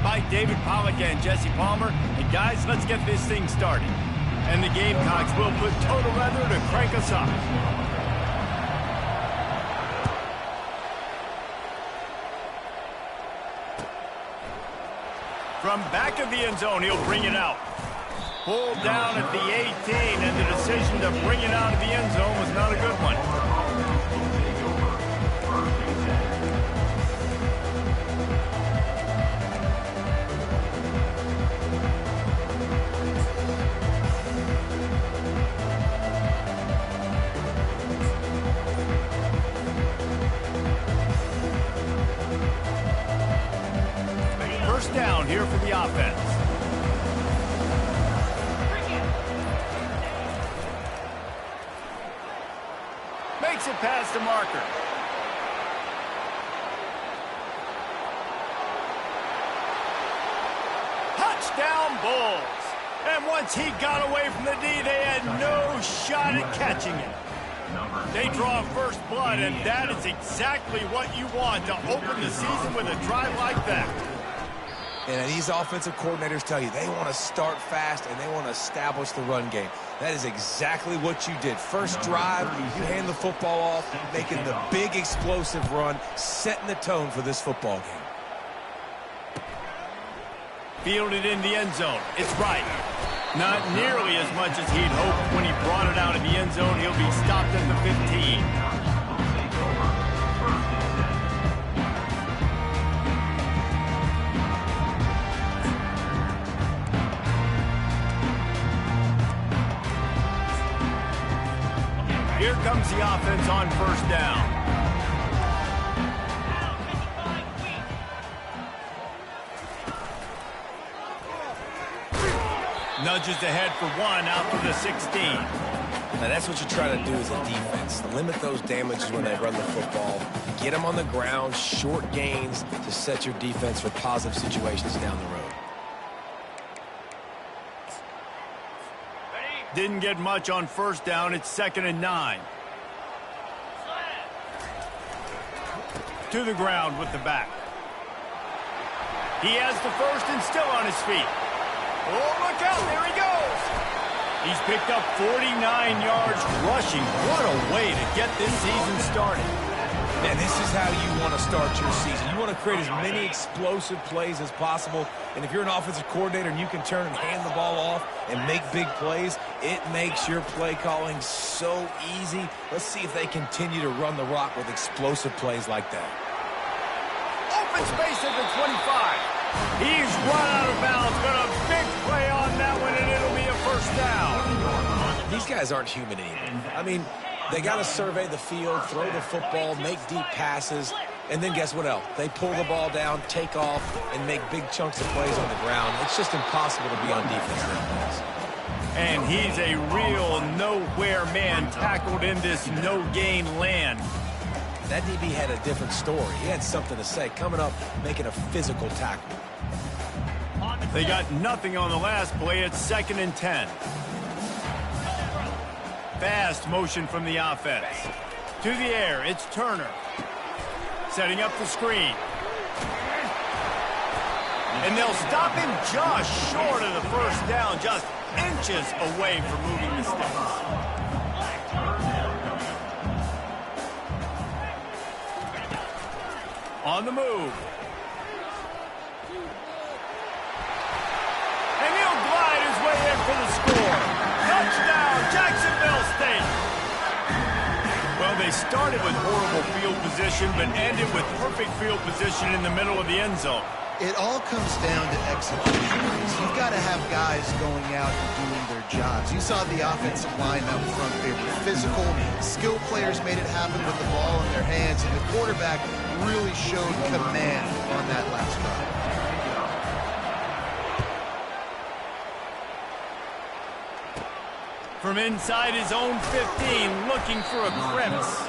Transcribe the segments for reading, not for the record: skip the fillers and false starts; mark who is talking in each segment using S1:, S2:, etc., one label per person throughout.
S1: By David Pollock and Jesse Palmer. And guys, let's get this thing started. And the Gamecocks will put total weather to crank us up. From back of the end zone, he'll bring it out. Pulled down at the 18, and the decision to bring it out of the end zone was not a good one. First down here for the offense. Makes it past the marker. Touchdown Bulls. And once he got away from the D, they had no shot at catching it. They draw first blood, and that is exactly what you want to open the season with a drive like that.
S2: And these offensive coordinators tell you they want to start fast and they want to establish the run game. That is exactly what you did. First drive, you hand the football off, making the big explosive run, setting the tone for this football game.
S1: Fielded in the end zone. It's right. Not nearly as much as he'd hoped when he brought it out of the end zone. He'll be stopped at the 15. Here comes the offense on first down. Nudges ahead for one out to the 16.
S2: Now that's what you try to do as a defense. Limit those damages when they run the football. Get them on the ground, short gains to set your defense for positive situations down the road.
S1: Didn't get much on first down. It's 2nd and 9. To the ground with the back. He has the first and still on his feet. Oh, look out. There he goes. He's picked up 49 yards rushing. What a way to get this season started.
S2: Man, this is how you want to start your season. You want to create as many explosive plays as possible. And if you're an offensive coordinator and you can turn and hand the ball off and make big plays, it makes your play calling so easy. Let's see if they continue to run the rock with explosive plays like that.
S1: Open space at the 25. He's run out of bounds, but a big play on that one, and it'll be a first down.
S2: These guys aren't human anymore. I mean, they got to survey the field, throw the football, make deep passes, and then guess what else? They pull the ball down, take off, and make big chunks of plays on the ground. It's just impossible to be on defense nowadays.
S1: And he's a real nowhere man tackled in this no-gain land.
S2: That DB had a different story. He had something to say, coming up, making a physical tackle.
S1: They got nothing on the last play. It's 2nd and 10. Fast motion from the offense. To the air, it's Turner. Setting up the screen. And they'll stop him just short of the first down, just inches away from moving the sticks. On the move. And he'll glide his way in for the score. Touchdown, Jacksonville State. Well, they started with horrible field position, but ended with perfect field position in the middle of the end zone.
S3: It all comes down to execution. You've got to have guys going out and doing their jobs. You saw the offensive line up front. They were physical. Skilled players made it happen with the ball in their hands, and the quarterback really showed command on that last drive.
S1: From inside his own 15, looking for a crevice.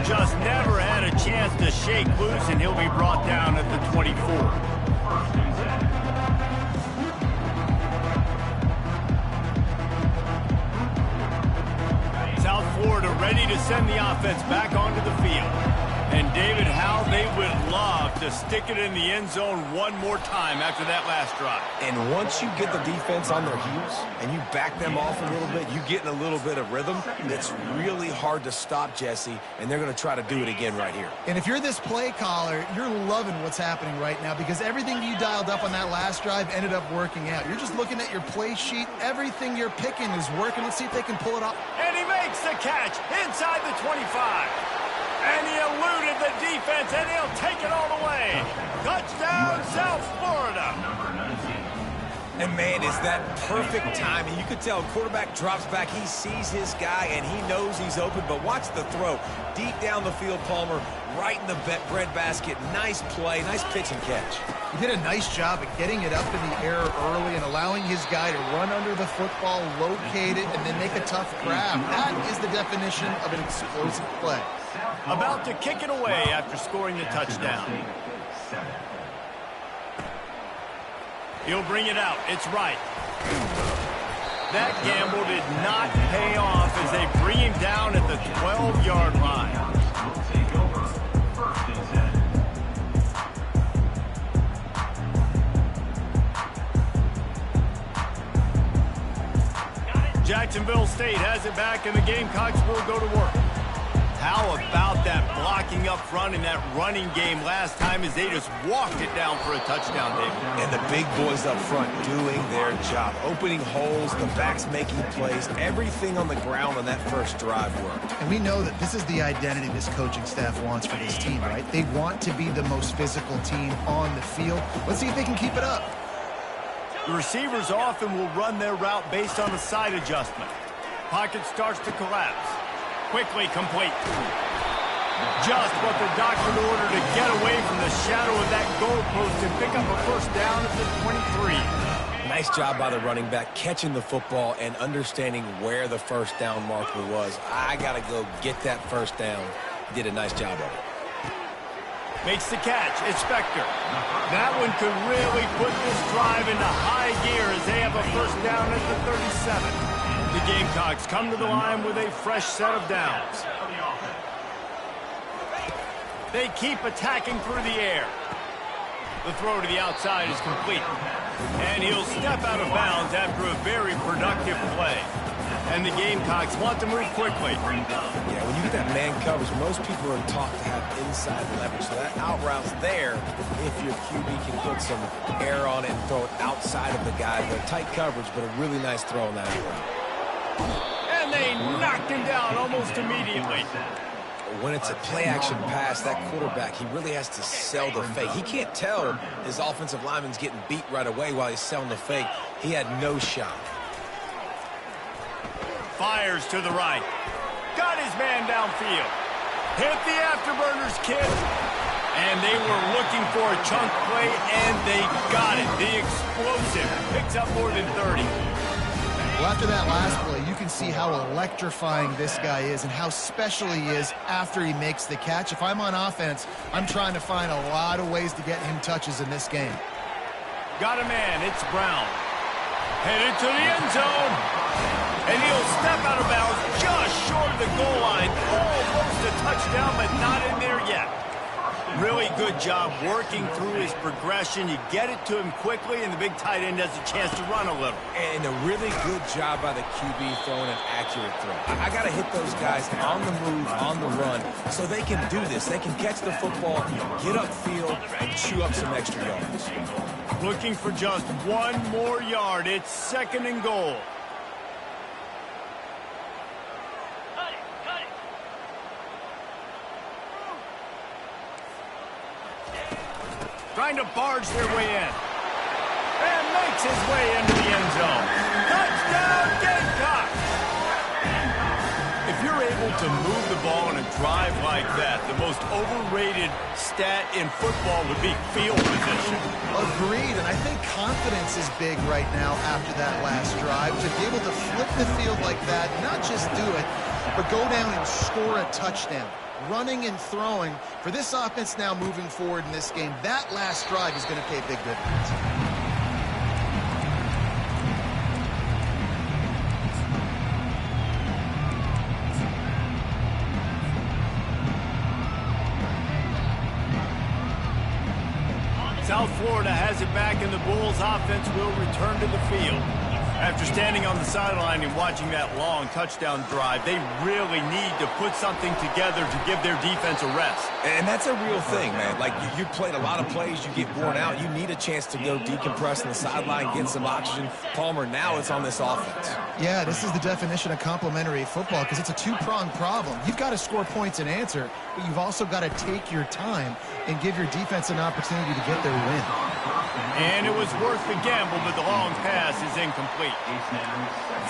S1: Just never had a chance to shake loose, and he'll be brought down at the 24. South Florida ready to send the offense back onto the field. And David, how they would love to to stick it in the end zone one more time after that last drive.
S2: And once you get the defense on their heels and you back them off a little bit, you get in a little bit of rhythm, it's really hard to stop, Jesse, and they're going to try to do it again right here.
S3: And if you're this play caller, you're loving what's happening right now because everything you dialed up on that last drive ended up working out. You're just looking at your play sheet. Everything you're picking is working. Let's see if they can pull it off.
S1: And he makes the catch inside the 25. And he eluded the defense, and he'll take it all the way. Touchdown, South Florida.
S2: And, man, is that perfect timing. You could tell quarterback drops back. He sees his guy, and he knows he's open. But watch the throw. Deep down the field, Palmer, right in the breadbasket. Nice play, nice pitch and catch.
S3: He did a nice job at getting it up in the air early and allowing his guy to run under the football, locate it, and then make a tough grab. That is the definition of an explosive play.
S1: About to kick it away after scoring the touchdown. He'll bring it out. It's right. That gamble did not pay off as they bring him down at the 12-yard line. Jacksonville State has it back, and the Gamecocks will go to work. How about that blocking up front in that running game last time as they just walked it down for a touchdown, David?
S2: And the big boys up front doing their job. Opening holes, the backs making plays. Everything on the ground on that first drive worked.
S3: And we know that this is the identity this coaching staff wants for this team, right? They want to be the most physical team on the field. Let's see if they can keep it up.
S1: The receivers often will run their route based on a side adjustment. Pocket starts to collapse. Quickly complete. Just what the doctor ordered to get away from the shadow of that goalpost and pick up a first down at the 23.
S2: Nice job by the running back catching the football and understanding where the first down marker was. I got to go get that first down. He did a nice job of it.
S1: Makes the catch. It's Spector. That one could really put this drive into high gear as they have a first down at the 37. The Gamecocks come to the line with a fresh set of downs. They keep attacking through the air. The throw to the outside is complete. And he'll step out of bounds after a very productive play. And the Gamecocks want to move quickly.
S2: Yeah, when you get that man coverage, most people are taught to have inside leverage. So that out route's there if your QB can put some air on it and throw it outside of the guy. But tight coverage, but a really nice throw on that out route.
S1: And they knocked him down almost immediately.
S2: When it's a play-action pass, that quarterback, he really has to sell the fake. He can't tell his offensive lineman's getting beat right away while he's selling the fake. He had no shot.
S1: Fires to the right. Got his man downfield. Hit the afterburners, kid. And they were looking for a chunk play, and they got it. The explosive picks up more than 30.
S3: Well, after that last play, you can see how electrifying this guy is and how special he is after he makes the catch. If I'm on offense, I'm trying to find a lot of ways to get him touches in this game.
S1: Got a man. It's Brown. Headed to the end zone. And he'll step out of bounds just short of the goal line. Almost a touchdown, but not in there yet. Really good job working through his progression. You get it to him quickly, and the big tight end has a chance to run a little.
S2: And a really good job by the QB throwing an accurate throw. I got to hit those guys on the move, on the run, so they can do this. They can catch the football, get upfield, and chew up some extra yards.
S1: Looking for just one more yard. It's 2nd and goal. Trying to barge their way in. And makes his way into the end zone. Touchdown, Gamecocks! If you're able to move the ball in a drive like that, the most overrated stat in football would be field position.
S3: Agreed, and I think confidence is big right now after that last drive. To be able to flip the field like that, not just do it, but go down and score a touchdown. Running and throwing for this offense now moving forward in this game. That last drive is going to pay big dividends.
S1: it back, and the Bulls offense will return to the field. After standing on the sideline and watching that long touchdown drive, they really need to put something together to give their defense a rest.
S2: And that's a real thing, man. Like, you played a lot of plays, you get worn out, you need a chance to go decompress on the sideline, get some oxygen. Palmer, now it's on this offense.
S3: Yeah, this is the definition of complementary football because it's a two-pronged problem. You've got to score points and answer, but you've also got to take your time and give your defense an opportunity to get their win.
S1: And it was worth the gamble, but the long pass is incomplete.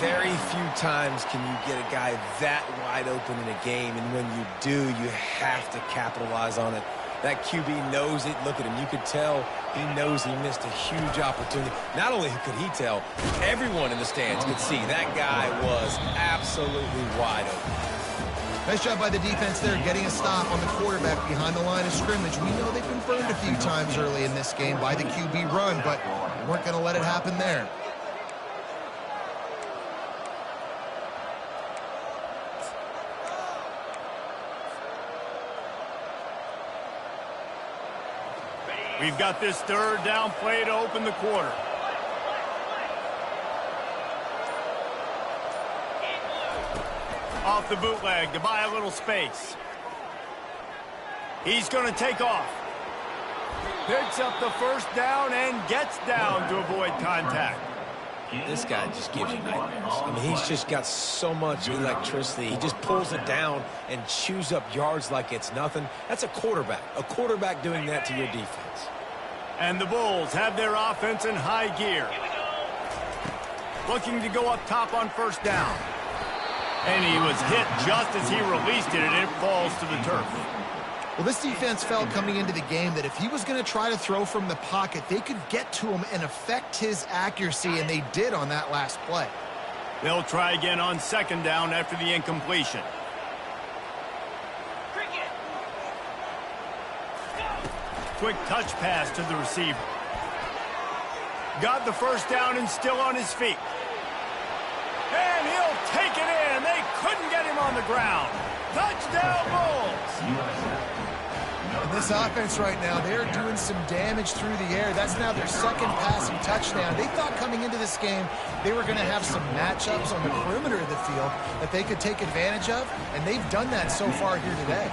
S2: Very few times can you get a guy that wide open in a game, and when you do, you have to capitalize on it. That QB knows it. Look at him. You could tell he knows he missed a huge opportunity. Not only could he tell, everyone in the stands could see that guy was absolutely wide open.
S3: Nice job by the defense there, getting a stop on the quarterback behind the line of scrimmage. We know they've been burned a few times early in this game by the QB run, but we weren't going to let it happen there.
S1: We've got this third down play to open the quarter. Off the bootleg to buy a little space. He's going to take off. Picks up the first down and gets down to avoid contact.
S2: This guy just gives you nightmares. I mean, he's just got so much electricity. He just pulls it down and chews up yards like it's nothing. That's a quarterback. A quarterback doing that to your defense.
S1: And the Bulls have their offense in high gear. Looking to go up top on first down. And he was hit just as he released it, and it falls to the turf.
S3: Well, this defense felt coming into the game that if he was going to try to throw from the pocket, they could get to him and affect his accuracy, and they did on that last play.
S1: They'll try again on second down after the incompletion. Quick touch pass to the receiver. Got the first down and still on his feet. And he'll take it in. They couldn't get him on the ground. Touchdown, Bulls.
S3: And this offense right now, they're doing some damage through the air. That's now their second passing touchdown. They thought coming into this game they were going to have some matchups on the perimeter of the field that they could take advantage of, and they've done that so far here today.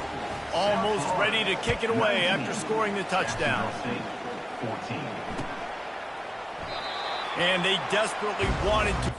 S1: Almost ready to kick it away after scoring the touchdown. And they desperately wanted to.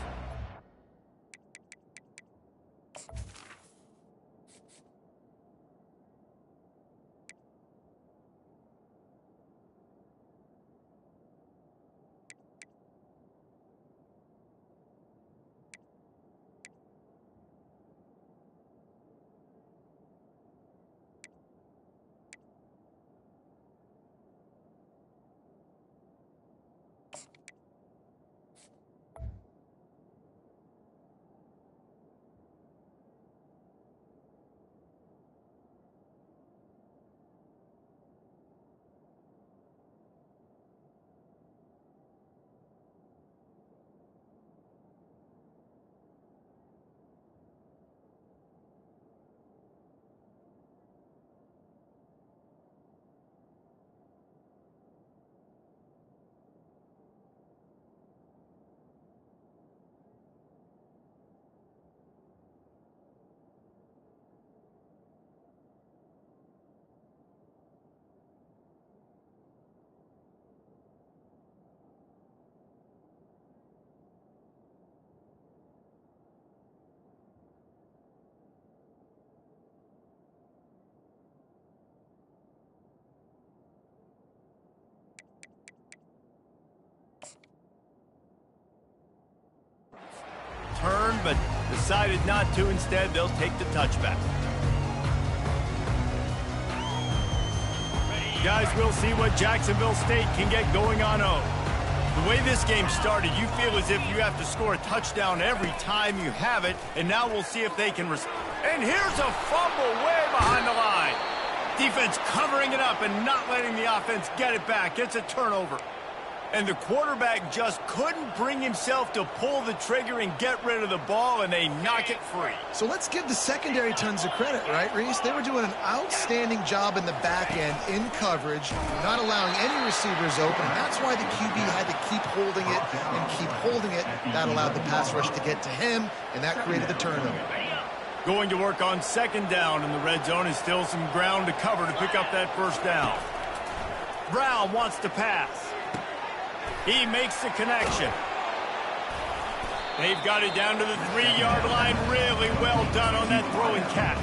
S1: Turn, but decided not to. Instead, they'll take the touchback. Guys, we'll see what Jacksonville State can get going on O. The way this game started, you feel as if you have to score a touchdown every time you have it, and now we'll see if they can. And here's a fumble way behind the line. Defense covering it up and not letting the offense get it back. It's a turnover. And the quarterback just couldn't bring himself to pull the trigger and get rid of the ball, and they knock it free.
S3: So let's give the secondary tons of credit, right, Reese? They were doing an outstanding job in the back end, in coverage, not allowing any receivers open. That's why the QB had to keep holding it and keep holding it. That allowed the pass rush to get to him, and that created the turnover.
S1: Going to work on second down in the red zone, is still some ground to cover to pick up that first down. Brown wants to pass. He makes the connection. They've got it down to the 3-yard line. Really well done on that throw and catch.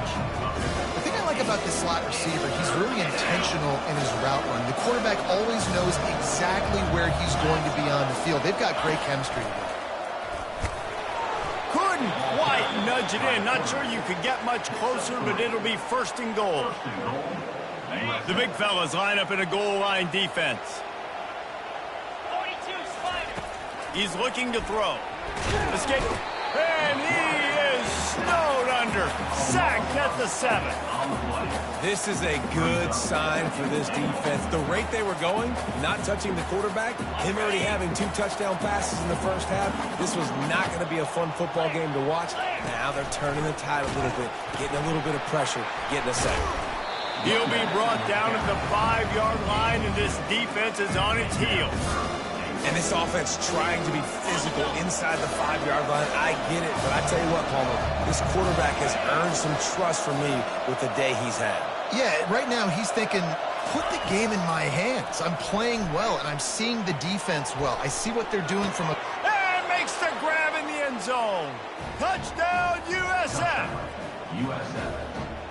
S3: The thing I like about this slot receiver, he's really intentional in his route run. The quarterback always knows exactly where he's going to be on the field. They've got great chemistry together.
S1: Couldn't quite nudge it in. Not sure you could get much closer, but it'll be first and goal. The big fellas line up in a goal line defense. He's looking to throw. Escape. And he is snowed under. Sacked at the 7.
S2: This is a good sign for this defense. The rate they were going, not touching the quarterback, him already having 2 touchdown passes in the first half, this was not going to be a fun football game to watch. Now they're turning the tide a little bit, getting a little bit of pressure, getting a sack.
S1: He'll be brought down at the 5-yard line, and this defense is on its heels.
S2: And this offense trying to be physical inside the 5-yard line. I get it, but I tell you what, Palmer, this quarterback has earned some trust from me with the day he's had.
S3: Yeah, right now he's thinking, put the game in my hands. I'm playing well, and I'm seeing the defense well. I see what they're doing from a...
S1: And makes the grab in the end zone. Touchdown, USF.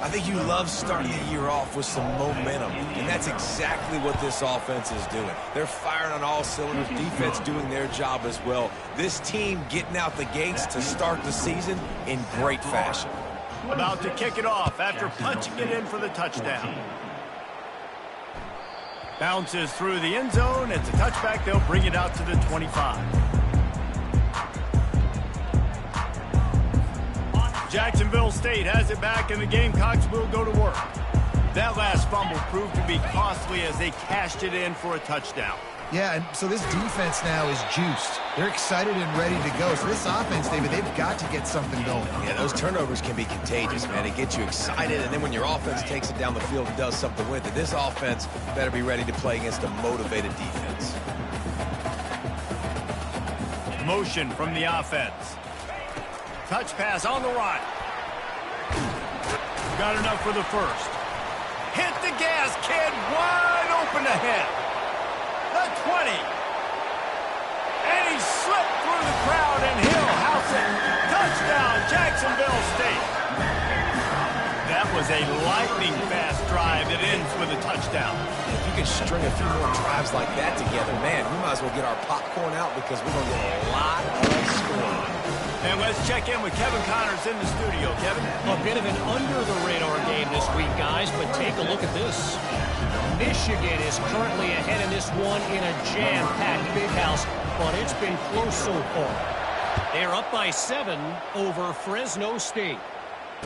S2: I think you love starting the year off with some momentum, and that's exactly what this offense is doing. They're firing on all cylinders, defense doing their job as well. This team getting out the gates to start the season in great fashion.
S1: About to kick it off after punching it in for the touchdown. Bounces through the end zone. It's a touchback. They'll bring it out to the 25. Jacksonville State has it back, and the Gamecocks will go to work. That last fumble proved to be costly as they cashed it in for a touchdown.
S3: Yeah, and so this defense now is juiced. They're excited and ready to go. So this offense, David, they've got to get something going.
S2: Yeah, those turnovers can be contagious, man. It gets you excited, and then when your offense takes it down the field and does something with it, this offense better be ready to play against a motivated defense.
S1: Motion from the offense. Touch pass on the right. Got enough for the first. Hit the gas, kid. Wide open ahead. The 20. And he slipped through the crowd, and he'll house it. Touchdown, Jacksonville State. That was a lightning-fast drive that ends with a touchdown.
S2: If you can string a few more drives like that together, man, we might as well get our popcorn out because we're going to get a lot of scoring.
S1: And let's check in with Kevin Connors in the studio. Kevin?
S4: A bit of an under-the-radar game this week, guys, but take a look at this. Michigan is currently ahead in this one in a jam-packed big house, but it's been close so far. They're up by 7 over Fresno State.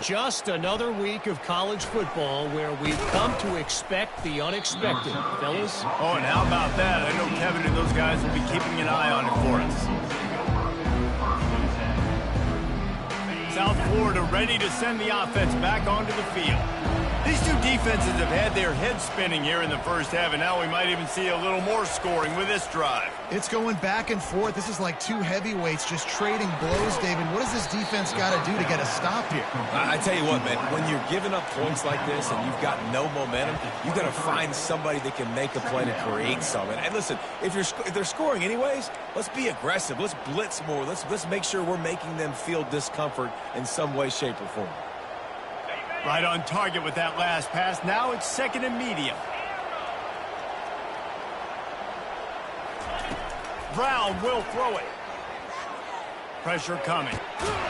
S4: Just another week of college football where we've come to expect the unexpected, fellas.
S1: Oh, and how about that? I know Kevin and those guys will be keeping an eye on it for us. South Florida ready to send the offense back onto the field. These two defenses have had their heads spinning here in the first half, and now we might even see a little more scoring with this drive.
S3: It's going back and forth. This is like two heavyweights just trading blows, David. What does this defense got to do to get a stop here?
S2: I tell you what, man, when you're giving up points like this and you've got no momentum, you've got to find somebody that can make a play to create something. And listen, if they're scoring anyways, let's be aggressive. Let's blitz more. Let's make sure we're making them feel discomfort in some way, shape, or form.
S1: Right on target with that last pass. Now it's second and medium. Brown will throw it. Pressure coming.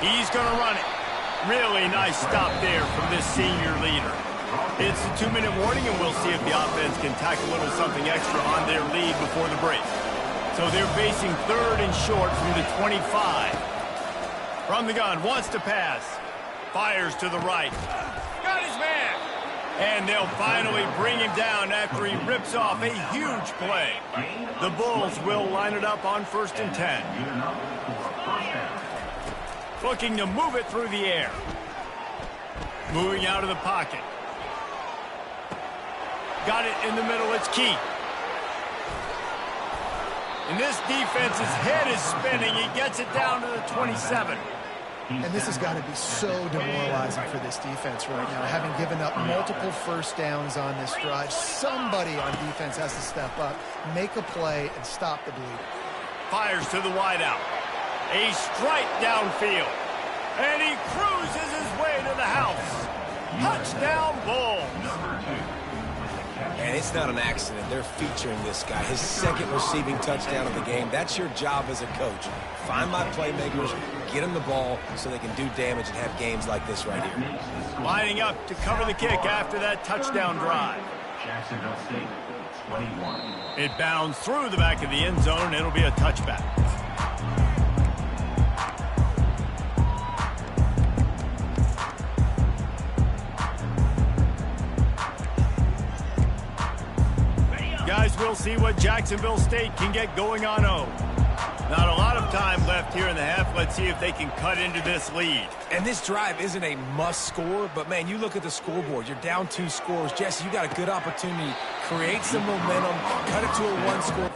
S1: He's going to run it. Really nice stop there from this senior leader. It's a 2-minute warning, and we'll see if the offense can tack a little something extra on their lead before the break. So they're facing third and short from the 25. From the gun, wants to pass. Fires to the right. Got his man. And they'll finally bring him down after he rips off a huge play. The Bulls will line it up on 1st and 10. Looking to move it through the air. Moving out of the pocket. Got it in the middle. It's Key. And this defense's head is spinning. He gets it down to the 27.
S5: And this has got to be so demoralizing for this defense right now. Having given up multiple first downs on this drive, somebody on defense has to step up, make a play, and stop the bleeding.
S1: Fires to the wideout. A strike downfield. And he cruises his way to the house. Touchdown, Bulls.
S2: And it's not an accident. They're featuring this guy. His 2nd receiving touchdown of the game. That's your job as a coach. Find my playmakers, get them the ball so they can do damage and have games like this right here.
S1: Lining up to cover the kick after that touchdown drive.
S6: Jax St, 21.
S1: It bounds through the back of the end zone. It'll be a touchback. Guys, we'll see what Jacksonville State can get going on O. Not a lot of time left here in the half. Let's see if they can cut into this lead.
S2: And this drive isn't a must score, but man, you look at the scoreboard. You're down 2 scores. Jesse, you got a good opportunity. Create some momentum. Cut it to a 1-score.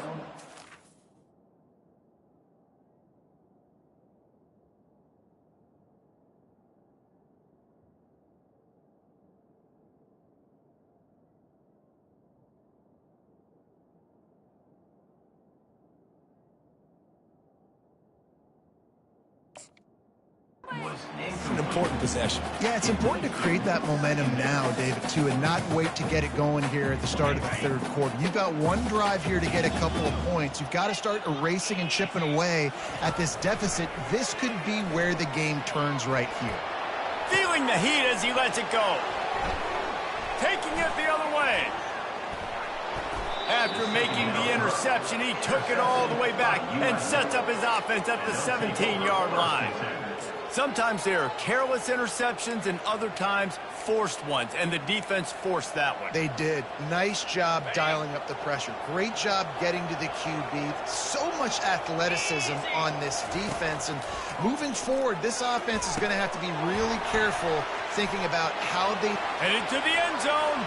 S2: It's an important possession.
S5: Yeah, it's important to create that momentum now, David, too, and not wait to get it going here at the start of the 3rd quarter. You've got one drive here to get a couple of points. You've got to start erasing and chipping away at this deficit. This could be where the game turns right here.
S1: Feeling the heat as he lets it go. Taking it the other way. After making the interception, he took it all the way back and sets up his offense at the 17-yard line. Sometimes there are careless interceptions and other times forced ones, and the defense forced that one.
S5: They did. Nice job dialing up the pressure. Great job getting to the QB. So much athleticism on this defense. And moving forward, this offense is going to have to be really careful thinking about how they...
S1: Headed to the end zone,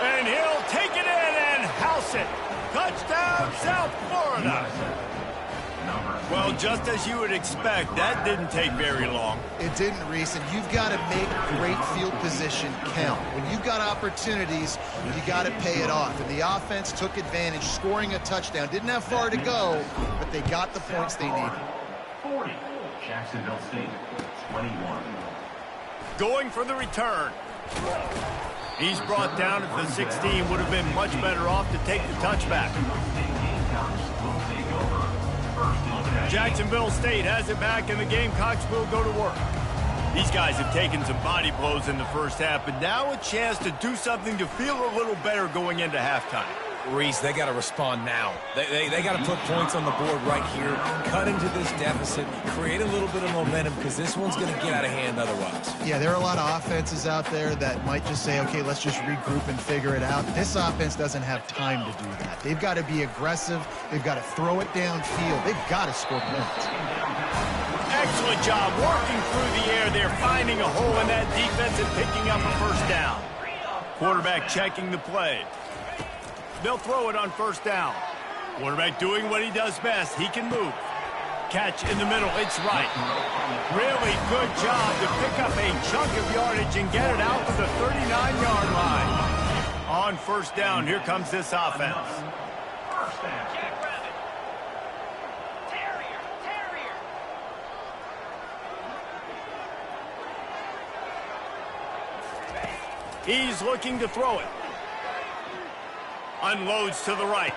S1: and he'll take it in and house it. Touchdown, South Florida. Well, just as you would expect, that didn't take very long.
S5: It didn't, Reese, and you've got to make great field position count. When you've got opportunities, you got to pay it off. And the offense took advantage, scoring a touchdown. Didn't have far to go, but they got the points they needed.
S6: 40, Jacksonville State, 21.
S1: Going for the return. He's brought down at the 16. Would have been much better off to take the touchback. Jacksonville State has it back, and the Gamecocks will go to work. These guys have taken some body blows in the first half, but now a chance to do something to feel a little better going into halftime.
S2: Reese, they got to respond now. They got to put points on the board right here, cut into this deficit, create a little bit of momentum, because this one's going to get out of hand otherwise.
S5: Yeah, there are a lot of offenses out there that might just say, okay, let's just regroup and figure it out. This offense doesn't have time to do that. They've got to be aggressive. They've got to throw it downfield. They've got to score points.
S1: Excellent job working through the air. They're finding a hole in that defense and picking up a first down. Quarterback checking the play. They'll throw it on first down. Quarterback doing what he does best. He can move. Catch in the middle. It's right. Really good job to pick up a chunk of yardage and get it out to the 39-yard line. On first down, here comes this offense. He's looking to throw it. Unloads to the right.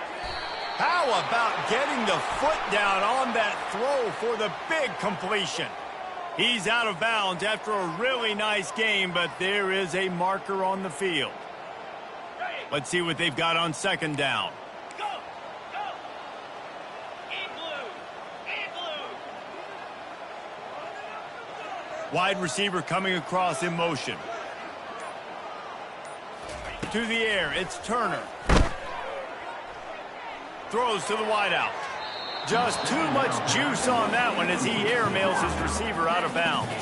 S1: How about getting the foot down on that throw for the big completion? He's out of bounds after a really nice game, but there is a marker on the field. Let's see what they've got on second down.
S7: Go! Go! In blue! In blue!
S1: Wide receiver coming across in motion. To the air, it's Turner. Throws to the wideout. Just too much juice on that one as he airmails his receiver out of bounds.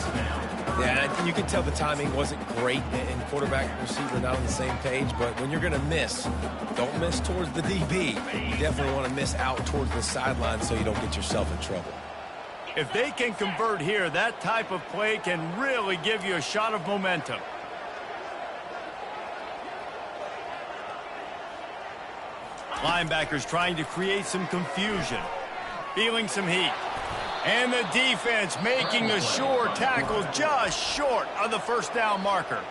S2: Yeah, and you can tell the timing wasn't great, and quarterback and receiver not on the same page, but when you're going to miss, don't miss towards the DB. You definitely want to miss out towards the sideline so you don't get yourself in trouble.
S1: If they can convert here, that type of play can really give you a shot of momentum. Linebackers trying to create some confusion. Feeling some heat. And the defense making a sure tackle just short of the first down marker.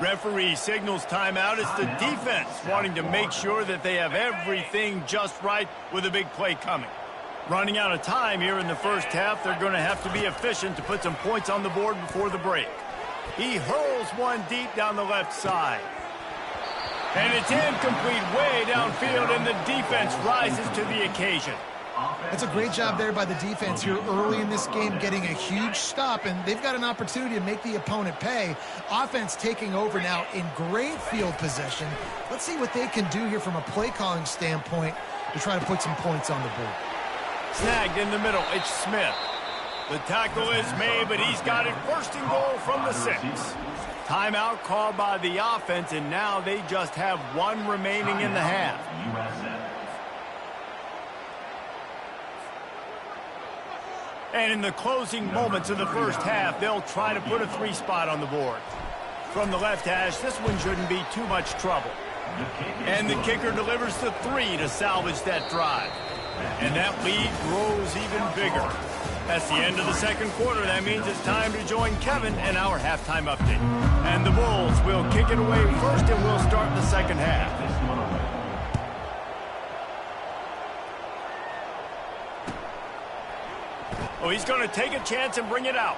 S1: Referee signals timeout. It's the defense wanting to make sure that they have everything just right with a big play coming. Running out of time here in the first half. They're going to have to be efficient to put some points on the board before the break. He hurls one deep down the left side. And it's incomplete way downfield, and the defense rises to the occasion.
S5: That's a great job there by the defense here early in this game, getting a huge stop, and they've got an opportunity to make the opponent pay. Offense taking over now in great field possession. Let's see what they can do here from a play-calling standpoint to try to put some points on the board.
S1: Snagged in the middle, it's Smith. The tackle is made, but he's got it first and goal from the 6. Timeout called by the offense, and now they just have one remaining in the half. And in the closing moments of the first half, they'll try to put a 3 spot on the board. From the left hash, this one shouldn't be too much trouble. And the kicker delivers the 3 to salvage that drive. And that lead grows even bigger. That's the end of the second quarter. That means it's time to join Kevin and our halftime update. And the Bulls will kick it away first, and we'll start the second half. Oh, he's going to take a chance and bring it out.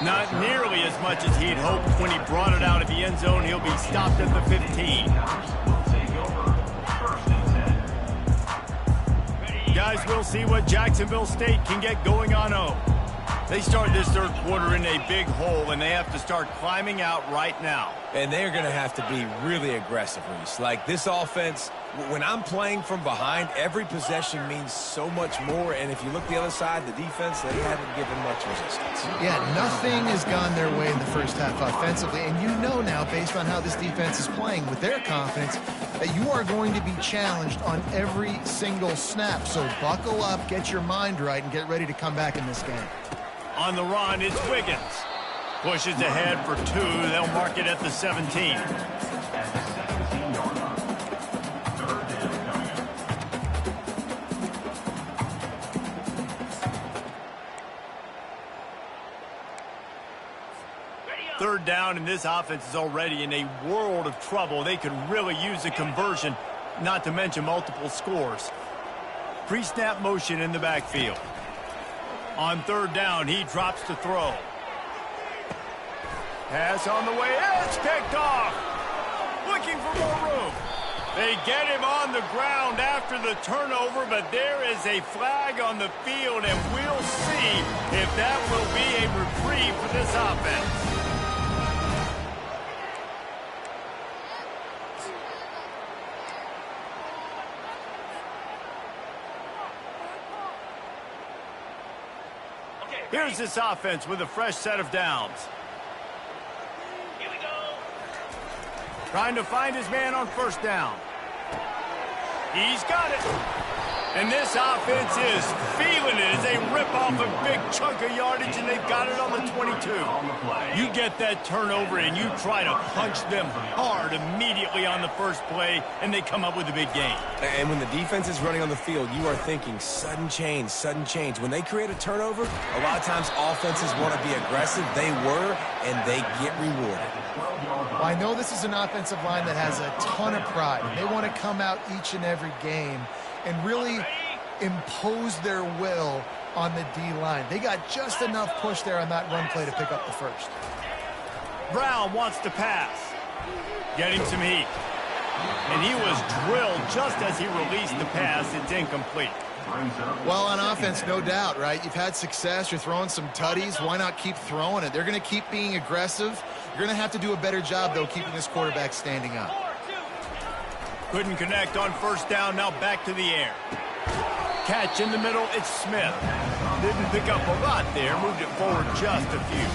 S1: Not nearly as much as he'd hoped when he brought it out of the end zone. He'll be stopped at the 15. Guys, we'll see what Jacksonville State can get going on home. They start this third quarter in a big hole, and they have to start climbing out right now.
S2: And they're going to have to be really aggressive, Reese. Like this offense, when I'm playing from behind, every possession means so much more. And if you look the other side, the defense, they haven't given much resistance.
S5: Yeah, nothing has gone their way in the first half offensively. And you know now, based on how this defense is playing with their confidence, that you are going to be challenged on every single snap. So buckle up, get your mind right, and get ready to come back in this game.
S1: On the run, it's Wiggins. Pushes ahead for 2. They'll mark it at the 17. Third down, and this offense is already in a world of trouble. They could really use a conversion, not to mention multiple scores. Pre-snap motion in the backfield. On third down, he drops to throw. Pass on the way. It's picked off. Looking for more room. They get him on the ground after the turnover, but there is a flag on the field, and we'll see if that will be a reprieve for this offense. Here's this offense with a fresh set of downs.
S7: Here we go.
S1: Trying to find his man on first down. He's got it. And this offense is feeling it as they rip off a big chunk of yardage, and they've got it on the 22. You get that turnover, and you try to punch them hard immediately on the first play, and they come up with a big gain.
S2: And when the defense is running on the field, you are thinking sudden change, sudden change. When they create a turnover, a lot of times offenses want to be aggressive. They were, and they get rewarded.
S5: Well, I know this is an offensive line that has a ton of pride. They want to come out each and every game and really impose their will on the D-line. They got just enough push there on that run play to pick up the first.
S1: Brown wants to pass. Getting some heat. And he was drilled just as he released the pass. It's incomplete.
S3: Well, on offense, no doubt, right? You've had success. You're throwing some tutties. Why not keep throwing it? They're going to keep being aggressive. You're going to have to do a better job, though, keeping this quarterback standing up.
S1: Couldn't connect on first down. Now back to the air. Catch in the middle. It's Smith. Didn't pick up a lot there. Moved it forward just a few.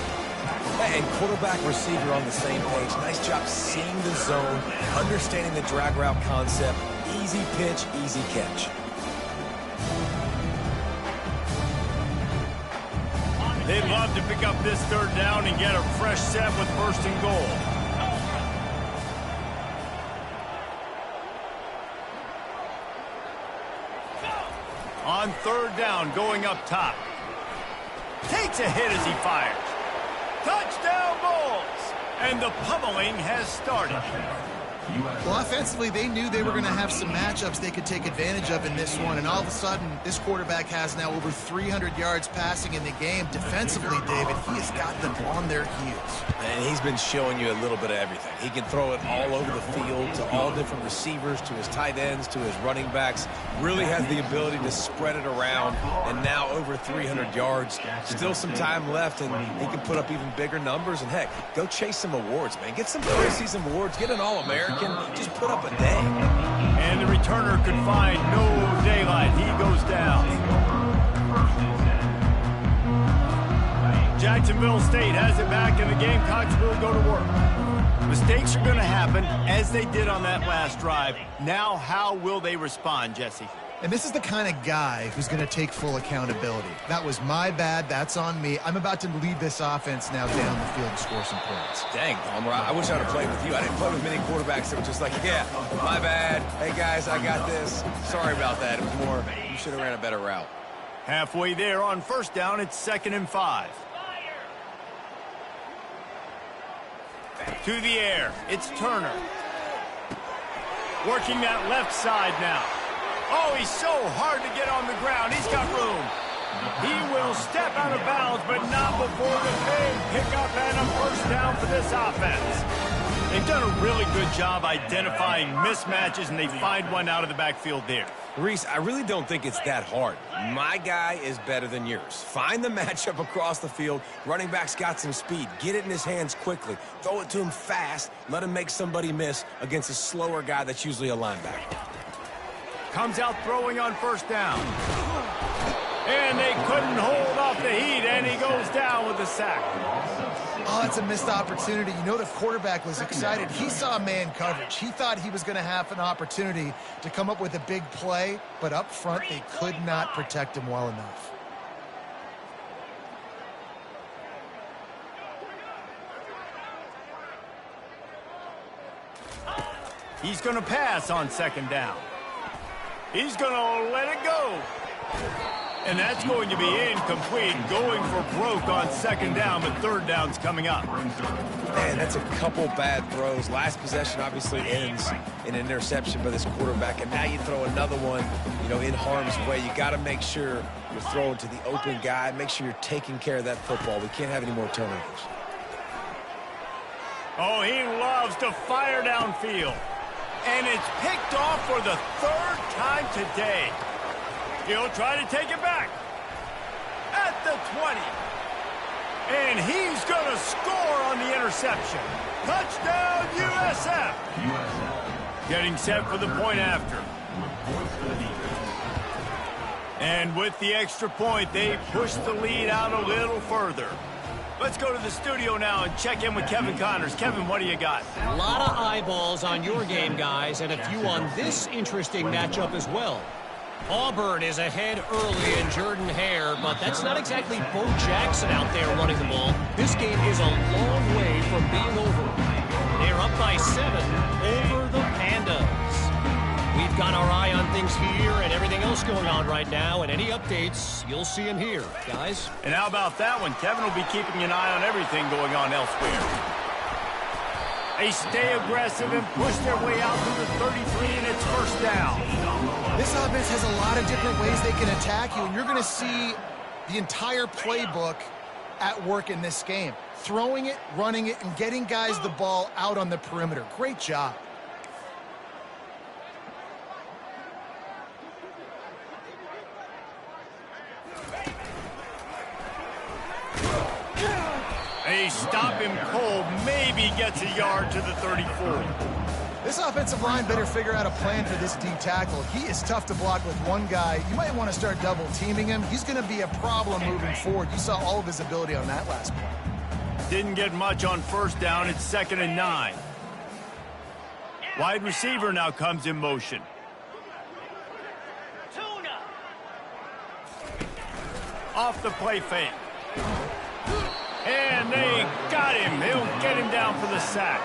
S2: And quarterback, receiver on the same page. Nice job seeing the zone, understanding the drag route concept. Easy pitch, easy catch.
S1: They'd love to pick up this third down and get a fresh set with first and goal. On third down, going up top. Takes a hit as he fires. Touchdown, Bulls! And the pummeling has started.
S3: Well, offensively, they knew they were going to have some matchups they could take advantage of in this one, and all of a sudden, this quarterback has now over 300 yards passing in the game. Defensively, David, he has got them on their heels.
S2: And he's been showing you a little bit of everything. He can throw it all over the field to all different receivers, to his tight ends, to his running backs. Really has the ability to spread it around, and now over 300 yards. Still some time left, and he can put up even bigger numbers. And, heck, go chase some awards, man. Get some preseason awards. Get an All-American. Just put up a day.
S1: And the returner could find no daylight. He goes down. Jacksonville State has it back, and the Gamecocks will go to work. Mistakes are going to happen, as they did on that last drive. Now, how will they respond, Jesse?
S3: And this is the kind of guy who's going to take full accountability. That was my bad. That's on me. I'm about to lead this offense now down the field and score some points.
S2: Dang, Palmer, I wish I would have played with you. I didn't play with many quarterbacks that were just like, yeah, my bad. Hey, guys, I got this. Sorry about that. It was more, you should have ran a better route.
S1: Halfway there on first down, it's 2nd and 5. To the air, it's Turner. Working that left side now. Oh, he's so hard to get on the ground. He's got room. He will step out of bounds, but not before the big pickup and a first down for this offense. They've done a really good job identifying mismatches, and they find one out of the backfield there.
S2: Reese, I really don't think it's that hard. My guy is better than yours. Find the matchup across the field. Running back's got some speed. Get it in his hands quickly. Throw it to him fast. Let him make somebody miss against a slower guy that's usually a linebacker.
S1: Comes out throwing on first down. And they couldn't hold off the heat, and he goes down with a sack.
S3: Oh, that's a missed opportunity. You know, the quarterback was excited. He saw man coverage. He thought he was going to have an opportunity to come up with a big play, but up front, they could not protect him well enough.
S1: He's going to pass on 2nd down. He's going to let it go. And that's going to be incomplete. Going for broke on 2nd down, but 3rd down's coming up.
S2: Man, that's a couple bad throws. Last possession obviously ends in an interception by this quarterback, and now you throw another one, you know, in harm's way. You got to make sure you're throwing to the open guy. Make sure you're taking care of that football. We can't have any more turnovers.
S1: Oh, he loves to fire downfield. And it's picked off for the 3rd time today. He'll try to take it back. At the 20. And he's going to score on the interception. Touchdown, USF. Getting set for the point after. And with the extra point, they push the lead out a little further. Let's go to the studio now and check in with Kevin Connors. Kevin, what do you got?
S4: A lot of eyeballs on your game, guys, and a few on this interesting matchup as well. Auburn is ahead early in Jordan-Hare, but that's not exactly Bo Jackson out there running the ball. This game is a long way from being over. They're up by 7 over the Pandas. We've got our eye on things here and everything else going on right now, and any updates, you'll see them here, guys.
S1: And how about that one? Kevin will be keeping an eye on everything going on elsewhere. They stay aggressive and push their way out to the 33, and it's first down.
S3: This offense has a lot of different ways they can attack you, and you're going to see the entire playbook at work in this game. Throwing it, running it, and getting guys the ball out on the perimeter. Great job.
S1: They stop him cold, maybe gets a yard to the 34.
S5: This offensive line better figure out a plan for this D tackle. He is tough to block with one guy. You might want to start double teaming him. He's going to be a problem moving forward. You saw all of his ability on that last play.
S1: Didn't get much on first down. It's 2nd and 9. Wide receiver now comes in motion. Off the play fake. And they got him. He'll get him down for the sack.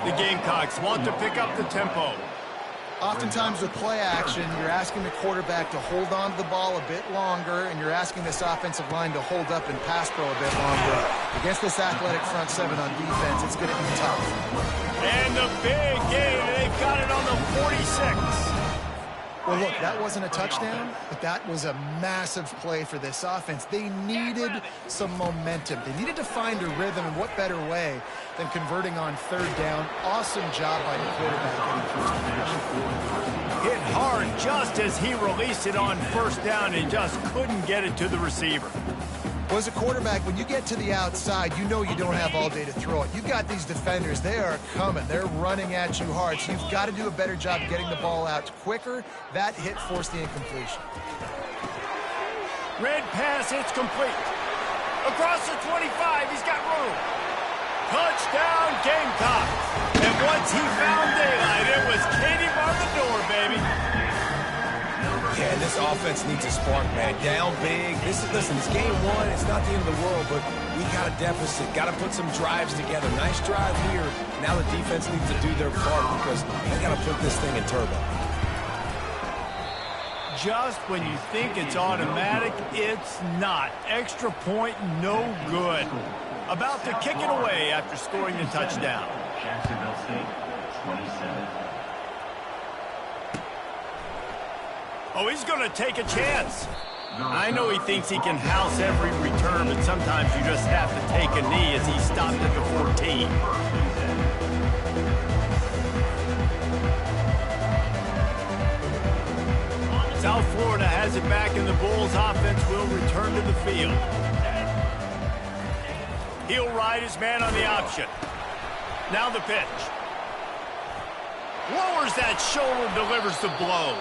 S1: The Gamecocks want to pick up the tempo.
S5: Oftentimes with play action, you're asking the quarterback to hold on to the ball a bit longer, and you're asking this offensive line to hold up and pass pro a bit longer. Against this athletic front seven on defense, it's going to be tough.
S1: And the big gain. They've got it on the 46.
S5: Well, look, that wasn't a touchdown, but that was a massive play for this offense. They needed some momentum. They needed to find a rhythm, and what better way than converting on third down. Awesome job by the quarterback getting first down.
S1: Hit hard just as he released it on first down and just couldn't get it to the receiver.
S5: Well, as a quarterback, when you get to the outside, you know you don't have all day to throw it. You've got these defenders. They are coming. They're running at you hard. So you've got to do a better job getting the ball out quicker. That hit forced the incompletion.
S1: Red pass, it's complete. Across the 25, he's got room. Touchdown, Gamecocks. And once he found daylight, it was Katie bar the door, baby.
S2: Yeah, this offense needs a spark, man. Down big. Listen, it's game one. It's not the end of the world, but we got a deficit. Got to put some drives together. Nice drive here. Now the defense needs to do their part because they got to put this thing in turbo.
S1: Just when you think it's automatic, it's not. Extra point, no good. About to kick it away after scoring the touchdown.
S6: Jacksonville State, 27.
S1: Oh, he's going to take a chance. I know he thinks he can house every return, but sometimes you just have to take a knee as he stopped at the 14. South Florida has it back, and the Bulls offense will return to the field. He'll ride his man on the option. Now the pitch. Lowers that shoulder, delivers the blow.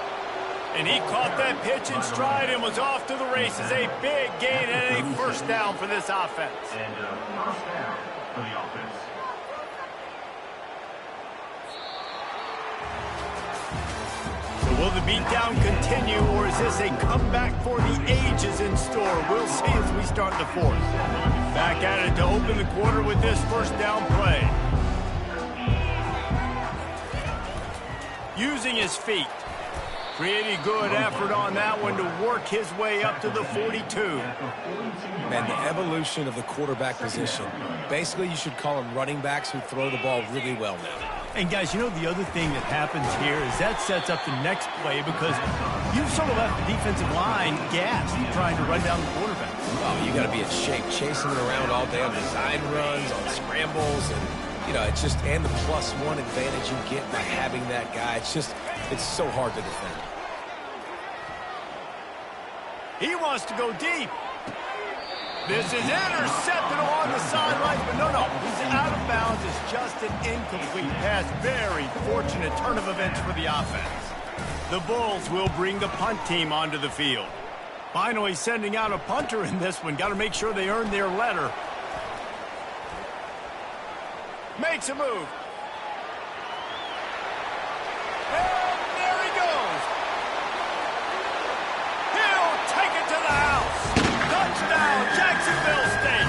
S1: And he caught that pitch in stride and was off to the races. A big gain and a first down for this offense.
S6: And first down for the offense.
S1: So will the beatdown continue, or is this a comeback for the ages in store? We'll see as we start the fourth. Back at it to open the quarter with this first down play. Using his feet. Pretty good effort on that one to work his way up to the 42.
S2: Man, the evolution of the quarterback position. Basically, you should call them running backs who throw the ball really well now.
S1: And guys, you know the other thing that happens here is that sets up the next play because you've sort of left the defensive line gassed trying to run down the quarterback.
S2: Oh, you got to be in shape, chasing it around all day on design runs, on scrambles, and you know, it's just, and the +1 advantage you get by having that guy. It's so hard to defend.
S1: He wants to go deep. This is intercepted along the sidelines, but no, he's out of bounds. It's just an incomplete pass. Very fortunate turn of events for the offense. The Bulls will bring the punt team onto the field. Finally sending out a punter in this one. Got to make sure they earn their letter. Makes a move. And there he goes. He'll take it to the house. Touchdown, Jacksonville State.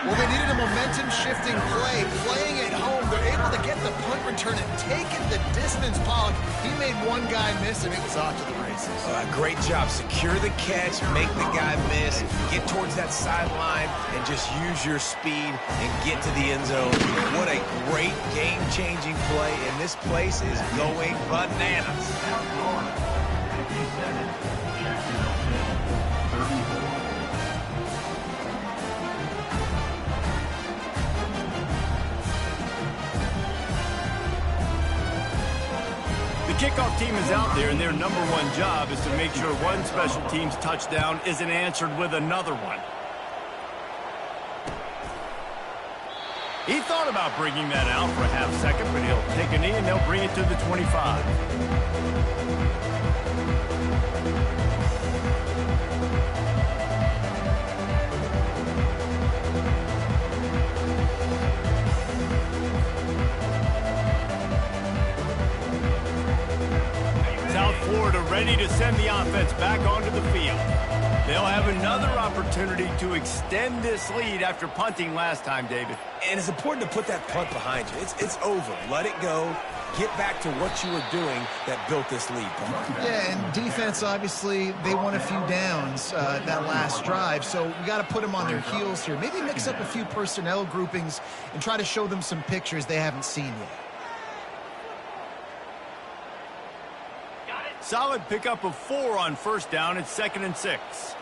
S5: Well, they needed a momentum-shifting play. Playing at home, they're able to get the punt return and take it the distance. Pollock, he made one guy miss, and it was off to the races.
S2: Great job. Secure the catch, make the guy miss, get towards that sideline, and just use your speed and get to the end zone. What a great game-changing play, and this place is going bananas.
S1: The kickoff team is out there, and their #1 job is to make sure one special team's touchdown isn't answered with another one. He thought about bringing that out for a half second, but he'll take a knee and they'll bring it to the 25. South Florida ready to send the offense back onto the field. They'll have another opportunity to extend this lead after punting last time, David.
S2: And it's important to put that punt behind you. It's over. Let it go. Get back to what you were doing that built this lead, Paul.
S5: Yeah, and defense, obviously, they won a few downs that last drive, so we got to put them on their heels here. Maybe mix up a few personnel groupings and try to show them some pictures they haven't seen yet.
S1: Solid pickup of 4 on first down. It's 2nd and 6.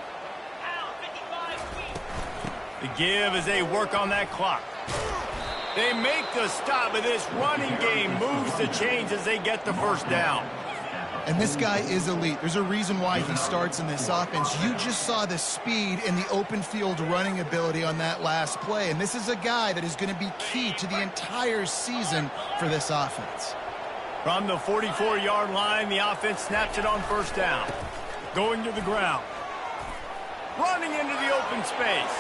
S1: The give as they work on that clock. They make the stop, but this running game moves the chains as they get the first down.
S5: And this guy is elite. There's a reason why he starts in this offense. You just saw the speed and the open field running ability on that last play. And this is a guy that is going to be key to the entire season for this offense.
S1: From the 44-yard line, the offense snaps it on first down. Going to the ground. Running into the open space.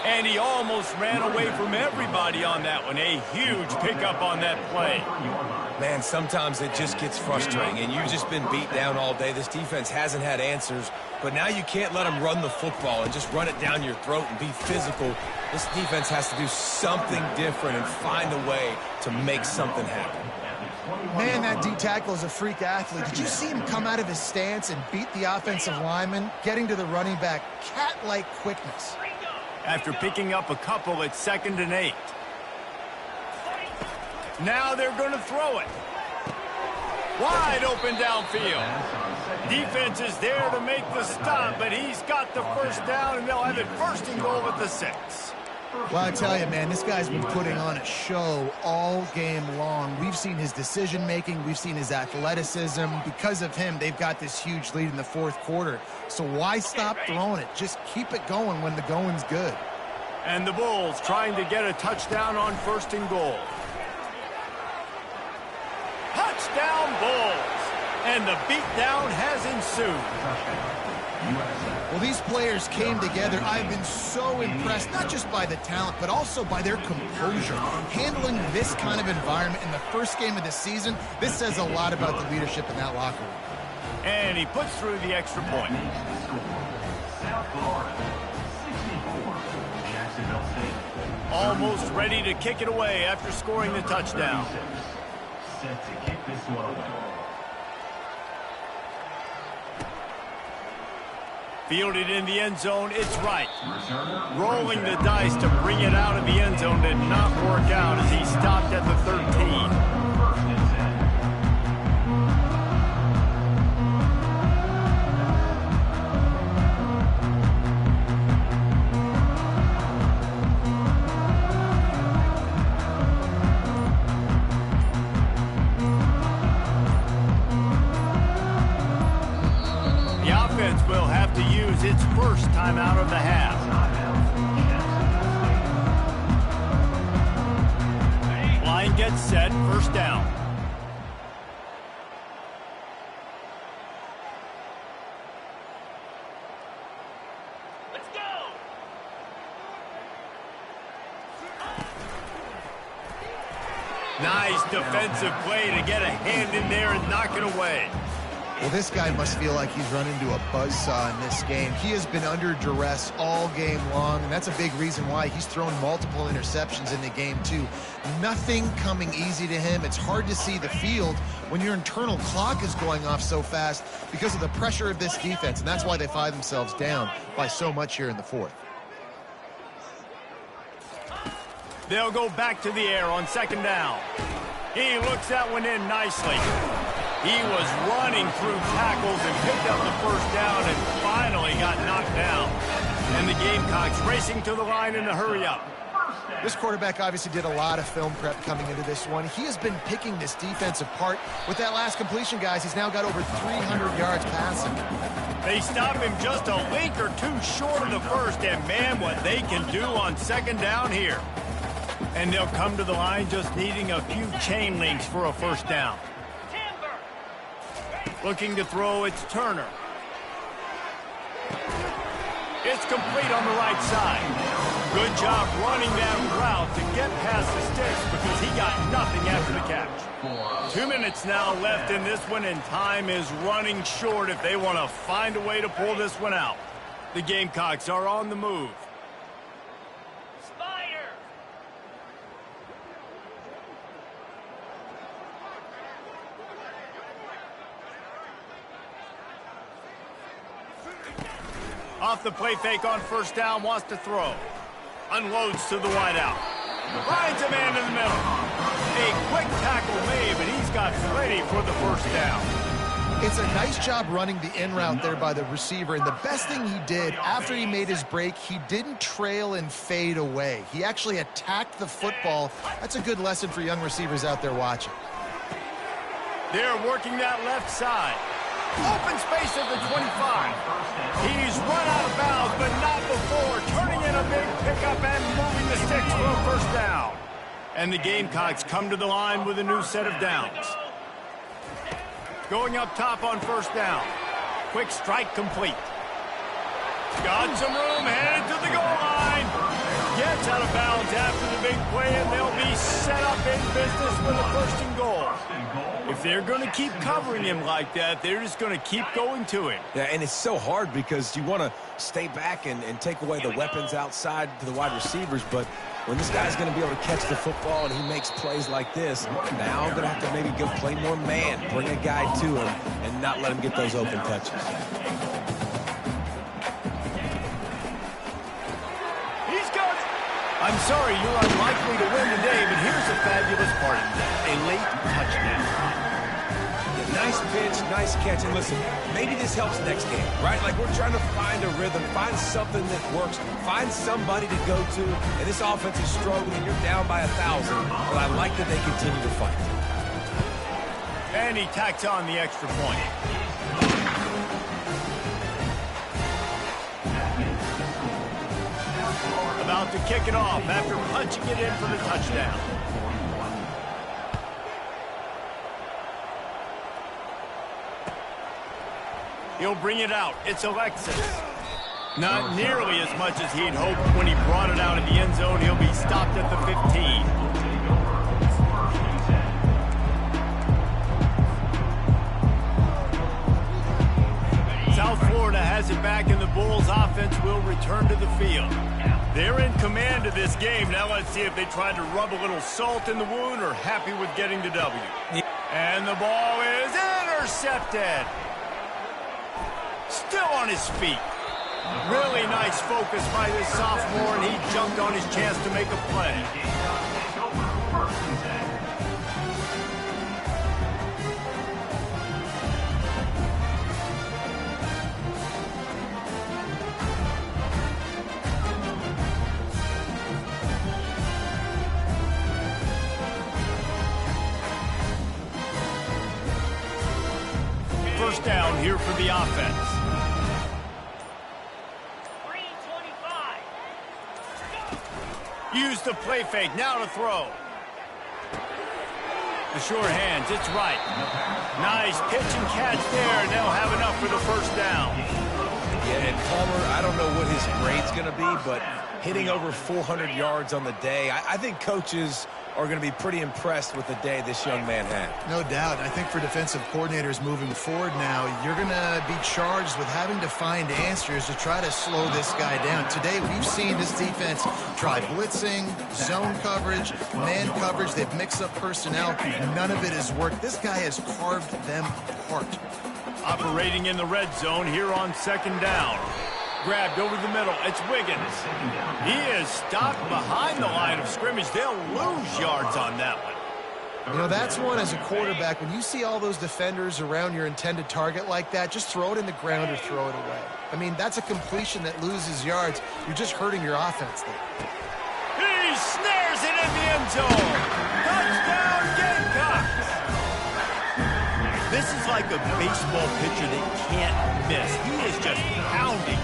S1: And he almost ran away from everybody on that one. A huge pickup on that play.
S2: Man, sometimes it just gets frustrating, and you've just been beat down all day. This defense hasn't had answers, but now you can't let them run the football and just run it down your throat and be physical. This defense has to do something different and find a way to make something happen.
S5: Man, that D tackle is a freak athlete. Did you see him come out of his stance and beat the offensive lineman, getting to the running back? Cat-like quickness.
S1: After picking up a couple, it's 2nd and 8. Now they're going to throw it. Wide open downfield. Defense is there to make the stop, but he's got the first down, and they'll have it 1st and goal at the 6.
S5: Well, I tell you, man, this guy's been putting on a show all game long. We've seen his decision-making. We've seen his athleticism. Because of him, they've got this huge lead in the 4th quarter. So why stop throwing it? Just keep it going when the going's good.
S1: And the Bulls trying to get a touchdown on 1st and goal. Touchdown, Bulls! And the beatdown has ensued.
S5: Well, these players came together. I've been so impressed, not just by the talent, but also by their composure. Handling this kind of environment in the first game of the season, this says a lot about the leadership in that locker room.
S1: And he puts through the extra point.
S6: South Florida, 64. Jacksonville State.
S1: Almost ready to kick it away after scoring the touchdown.
S6: Set to kick this one away.
S1: Fielded in the end zone, it's right. Rolling the dice to bring it out of the end zone did not work out as he stopped at the 13. Will have to use its first time out of the half. Line gets set, 1st down.
S7: Let's go.
S1: Nice defensive play to get a hand in there and knock it away.
S5: Well, this guy must feel like he's run into a buzzsaw in this game. He has been under duress all game long, and that's a big reason why he's thrown multiple interceptions in the game, too. Nothing coming easy to him. It's hard to see the field when your internal clock is going off so fast because of the pressure of this defense, and that's why they find themselves down by so much here in the 4th.
S1: They'll go back to the air on 2nd down. He looks that one in nicely. He was running through tackles and picked up the first down and finally got knocked down. And the Gamecocks racing to the line in a hurry up.
S5: This quarterback obviously did a lot of film prep coming into this one. He has been picking this defense apart. With that last completion, guys, he's now got over 300 yards passing.
S1: They stop him just a link or two short of the first, and man, what they can do on second down here. And they'll come to the line just needing a few chain links for a first down. Looking to throw, it's Turner. It's complete on the right side. Good job running that route to get past the sticks because he got nothing after the catch. 2 minutes now left in this one, and time is running short if they want to find a way to pull this one out. The Gamecocks are on the move. Off the play fake on first down, wants to throw. Unloads to the wideout. Finds a man in the middle. A quick tackle made, but he's got plenty for the first down.
S5: It's a nice job running the in route there by the receiver, and the best thing he did after he made his break, he didn't trail and fade away. He actually attacked the football. That's a good lesson for young receivers out there watching.
S1: They're working that left side. Open space at the 25. He's run out of bounds, but not before. Turning in a big pickup and moving the sticks for a first down. And the Gamecocks come to the line with a new set of downs. Going up top on first down. Quick strike complete. Got some room, headed to the goal line. Gets out of bounds after the big play, and they'll be set up in business with a first and goal. If they're going to keep covering him like that, they're just going to keep going to him.
S2: Yeah, and it's so hard because you want to stay back and take away the weapons outside to the wide receivers, but when this guy's going to be able to catch the football and he makes plays like this, now I'm going to have to maybe go play more man, bring a guy to him, and not let him get those open touches.
S1: I'm sorry you're unlikely to win today, but here's a fabulous part of that. A late touchdown.
S2: Yeah, nice pitch, nice catch. And listen, maybe this helps next game, right? Like we're trying to find a rhythm, find something that works, find somebody to go to. And this offense is struggling, and you're down by 1,000. But I like that they continue to fight.
S1: And he tacks on the extra point. About to kick it off after punching it in for the touchdown. He'll bring it out. It's Alexis. Not nearly as much as he'd hoped when he brought it out of the end zone. He'll be stopped at the 15. South Florida has it back, and the Bulls offense will return to the field. They're in command of this game. Now let's see if they tried to rub a little salt in the wound or happy with getting the W. And the ball is intercepted. Still on his feet. Really nice focus by this sophomore, and he jumped on his chance to make a play. First down here for the offense.
S7: 325.
S1: Use the play fake, now to throw. The short hands, it's right. Nice pitch and catch there, and they'll have enough for the first down.
S2: Yeah, and Palmer, I don't know what his grade's going to be, but hitting over 400 yards on the day, I think coaches are going to be pretty impressed with the day this young man had.
S5: No doubt. I think for defensive coordinators moving forward now, you're going to be charged with having to find answers to try to slow this guy down. Today, we've seen this defense try blitzing, zone coverage, man coverage. They've mixed up personnel. None of it has worked. This guy has carved them apart.
S1: Operating in the red zone here on second down. Grabbed over the middle. It's Wiggins. He is stopped behind the line of scrimmage. They'll lose yards on that one.
S5: You know, that's one as a quarterback. When you see all those defenders around your intended target like that, just throw it in the ground or throw it away. I mean, that's a completion that loses yards. You're just hurting your offense there.
S1: He's snares it in the end zone. Touchdown, Gamecocks. This is like a baseball pitcher that can't miss. He is just pounding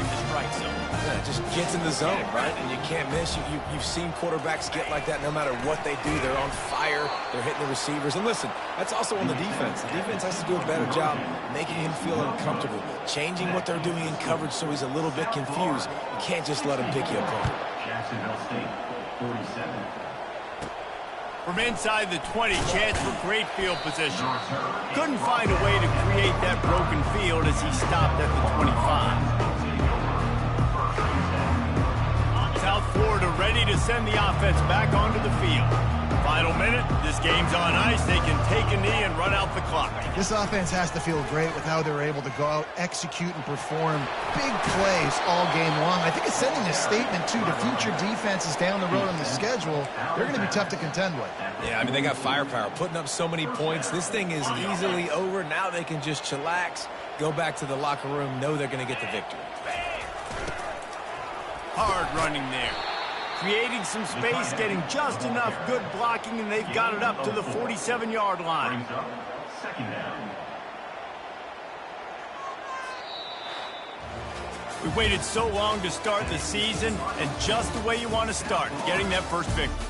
S1: the strike zone.
S2: Yeah, it just gets in the zone, right? And you can't miss. You've seen quarterbacks get like that no matter what they do. They're on fire. They're hitting the receivers. And listen, that's also on the defense. The defense has to do a better job making him feel uncomfortable, changing what they're doing in coverage so he's a little bit confused. You can't just let him pick you apart.
S6: Jacksonville State, 47.
S1: From inside the 20, chance for great field position. Couldn't find a way to create that broken field as he stopped at the 25. South Florida ready to send the offense back onto the field. Final minute, this game's on ice. They can take a knee and run out the clock.
S5: This offense has to feel great with how they're able to go out, execute, and perform big plays all game long. I think it's sending a statement, too, to future defenses down the road on the schedule. They're going to be tough to contend with.
S2: Yeah, I mean, they got firepower, putting up so many points. This thing is easily over. Now they can just chillax, go back to the locker room, know they're going to get the victory.
S1: Hard running there. Creating some space, getting just enough good blocking, and they've got it up to the 47-yard line.
S6: Brings up second down.
S1: We waited so long to start the season, and just the way you want to start, getting that first victory.